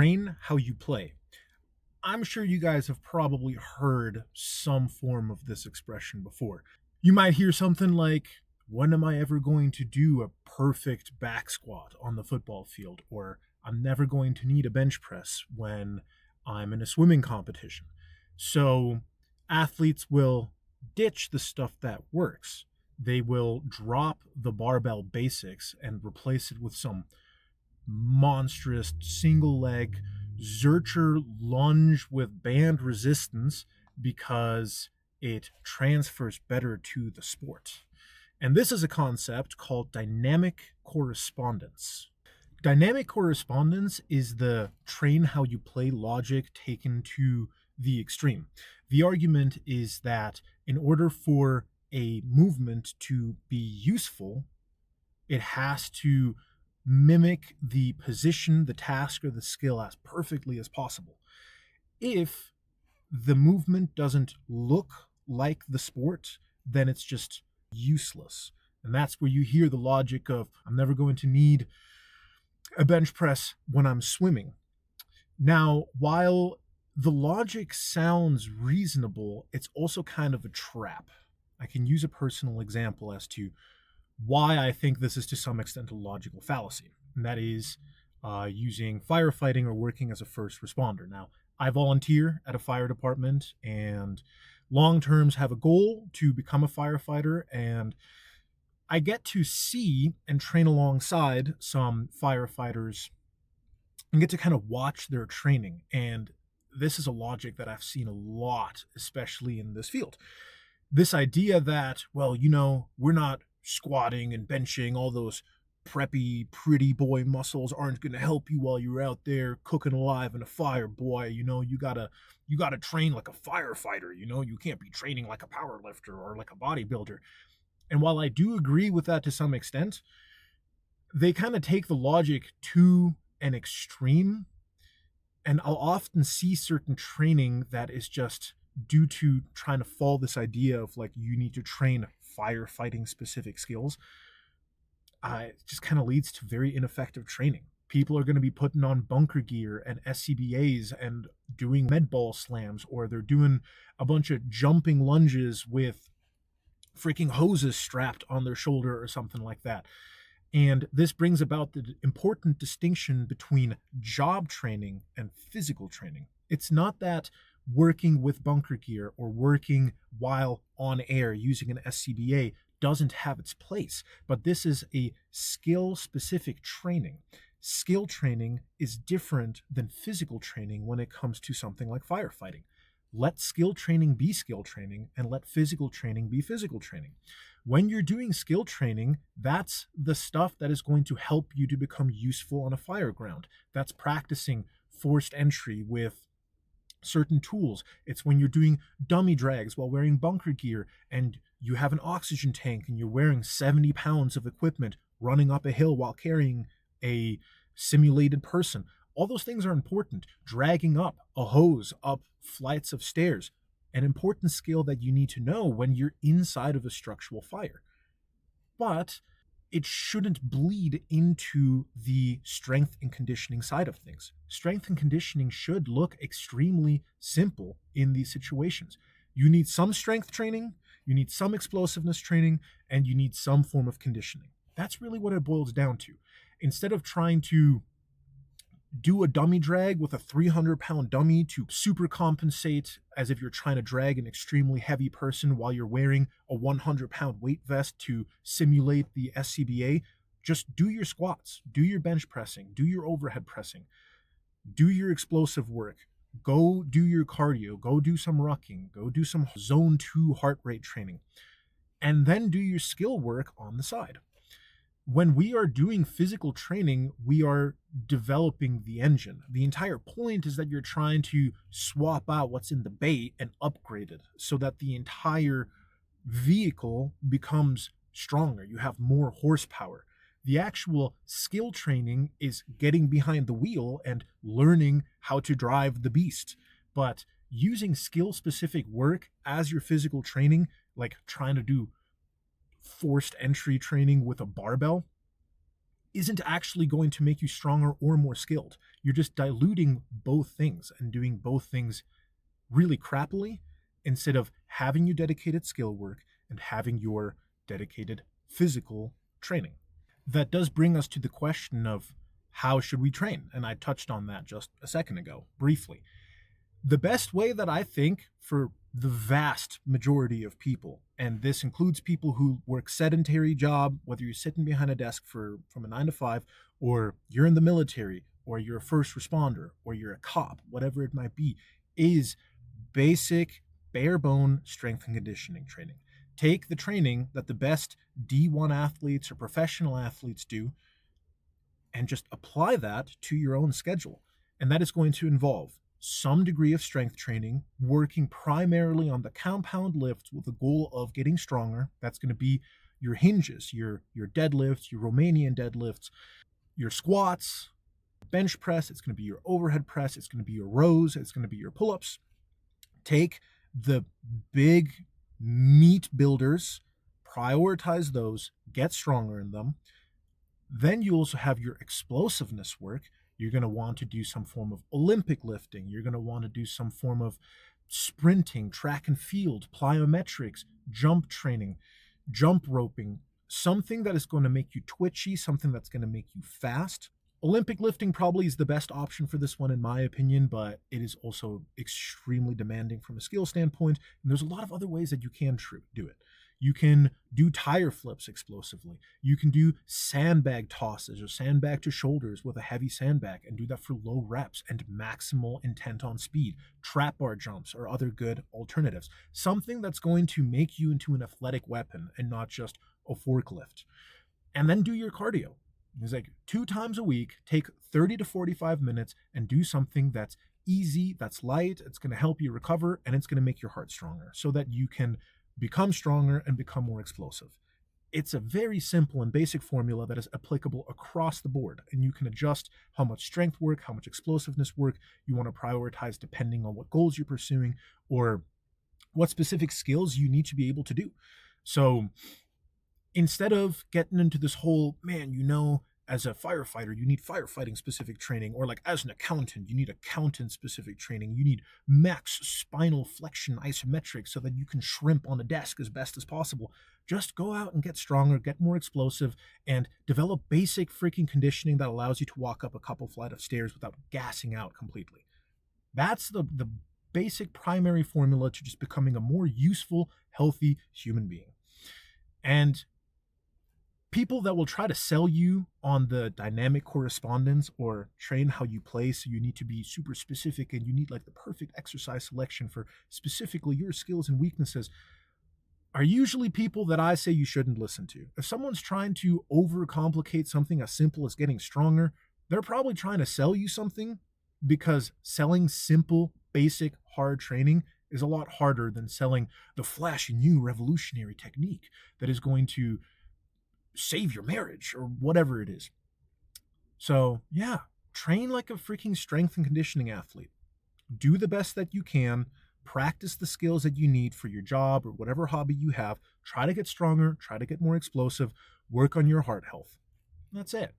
Train how you play. I'm sure you guys have probably heard some form of this expression before. You might hear something like, when am I ever going to do a perfect back squat on the football field? Or I'm never going to need a bench press when I'm in a swimming competition. So athletes will ditch the stuff that works. They will drop the barbell basics and replace it with some monstrous single leg Zercher lunge with band resistance because it transfers better to the sport. And this is a concept called dynamic correspondence. Dynamic correspondence is the train how you play logic taken to the extreme. The argument is that in order for a movement to be useful, it has to mimic the position, the task, or the skill as perfectly as possible. If the movement doesn't look like the sport, then it's just useless. And that's where you hear the logic of, I'm never going to need a bench press when I'm swimming. Now, while the logic sounds reasonable, it's also kind of a trap. I can use a personal example as to why I think this is to some extent a logical fallacy, and that is using firefighting or working as a first responder. Now, I volunteer at a fire department, and long terms have a goal to become a firefighter, and I get to see and train alongside some firefighters and get to kind of watch their training. And this is a logic that I've seen a lot, especially in this field. This idea that, well, we're not squatting and benching, all those preppy, pretty boy muscles aren't going to help you while you're out there cooking alive in a fire, boy. You gotta train like a firefighter. You can't be training like a power lifter or like a bodybuilder. And while I do agree with that to some extent, they kind of take the logic to an extreme. And I'll often see certain training that is just due to trying to follow this idea of like you need to train firefighting specific skills. It just kind of leads to very ineffective training. People are going to be putting on bunker gear and SCBAs and doing med ball slams, or they're doing a bunch of jumping lunges with freaking hoses strapped on their shoulder or something like that. And this brings about the important distinction between job training and physical training. It's not that working with bunker gear or working while on air using an SCBA doesn't have its place, but this is a skill-specific training. Skill training is different than physical training when it comes to something like firefighting. Let skill training be skill training and let physical training be physical training. When you're doing skill training, that's the stuff that is going to help you to become useful on a fire ground. That's practicing forced entry with certain tools. It's when you're doing dummy drags while wearing bunker gear and you have an oxygen tank and you're wearing 70 pounds of equipment running up a hill while carrying a simulated person. All those things are important. Dragging up a hose up flights of stairs, an important skill that you need to know when you're inside of a structural fire. But it shouldn't bleed into the strength and conditioning side of things. Strength and conditioning should look extremely simple in these situations. You need some strength training, you need some explosiveness training, and you need some form of conditioning. That's really what it boils down to. Instead of trying to do a dummy drag with a 300-pound dummy to super compensate as if you're trying to drag an extremely heavy person while you're wearing a 100-pound weight vest to simulate the SCBA, just do your squats, do your bench pressing, do your overhead pressing, do your explosive work, go do your cardio, go do some rucking, go do some zone 2 heart rate training, and then do your skill work on the side. When we are doing physical training, we are developing the engine. The entire point is that you're trying to swap out what's in the bay and upgrade it so that the entire vehicle becomes stronger. You have more horsepower. The actual skill training is getting behind the wheel and learning how to drive the beast. But using skill-specific work as your physical training, like trying to do forced entry training with a barbell, isn't actually going to make you stronger or more skilled. You're just diluting both things and doing both things really crappily instead of having your dedicated skill work and having your dedicated physical training. That does bring us to the question of how should we train? And I touched on that just a second ago, briefly. The best way that I think for the vast majority of people, and this includes people who work sedentary job, whether you're sitting behind a desk from a 9 to 5, or you're in the military, or you're a first responder, or you're a cop, whatever it might be, is basic, bare bone strength and conditioning training. Take the training that the best D1 athletes or professional athletes do and just apply that to your own schedule. And that is going to involve some degree of strength training, working primarily on the compound lifts with the goal of getting stronger. That's going to be your hinges, your deadlifts, your Romanian deadlifts, your squats, bench press. It's going to be your overhead press. It's going to be your rows. It's going to be your pull-ups. Take the big meat builders, prioritize those, get stronger in them. Then you also have your explosiveness work. You're going to want to do some form of Olympic lifting. You're going to want to do some form of sprinting, track and field, plyometrics, jump training, jump roping, something that is going to make you twitchy, something that's going to make you fast. Olympic lifting probably is the best option for this one, in my opinion, but it is also extremely demanding from a skill standpoint. And there's a lot of other ways that you can do it. You can do tire flips explosively. You can do sandbag tosses or sandbag to shoulders with a heavy sandbag and do that for low reps and maximal intent on speed. Trap bar jumps are other good alternatives. Something that's going to make you into an athletic weapon and not just a forklift. And then do your cardio. It's like 2 times a week, take 30 to 45 minutes and do something that's easy, that's light, it's going to help you recover, and it's going to make your heart stronger so that you can become stronger and become more explosive. It's a very simple and basic formula that is applicable across the board, and you can adjust how much strength work, how much explosiveness work you want to prioritize depending on what goals you're pursuing or what specific skills you need to be able to do. So instead of getting into this whole, man, as a firefighter, you need firefighting specific training, or like as an accountant, you need accountant specific training. You need max spinal flexion isometric so that you can shrimp on a desk as best as possible. Just go out and get stronger, get more explosive, and develop basic freaking conditioning that allows you to walk up a couple flight of stairs without gassing out completely. That's the basic primary formula to just becoming a more useful, healthy human being. And people that will try to sell you on the dynamic correspondence or train how you play, so you need to be super specific and you need like the perfect exercise selection for specifically your skills and weaknesses, are usually people that I say you shouldn't listen to. If someone's trying to overcomplicate something as simple as getting stronger, they're probably trying to sell you something, because selling simple, basic, hard training is a lot harder than selling the flashy new revolutionary technique that is going to save your marriage or whatever it is. So yeah, train like a freaking strength and conditioning athlete. Do the best that you can. Practice the skills that you need for your job or whatever hobby you have. Try to get stronger. Try to get more explosive. Work on your heart health. That's it.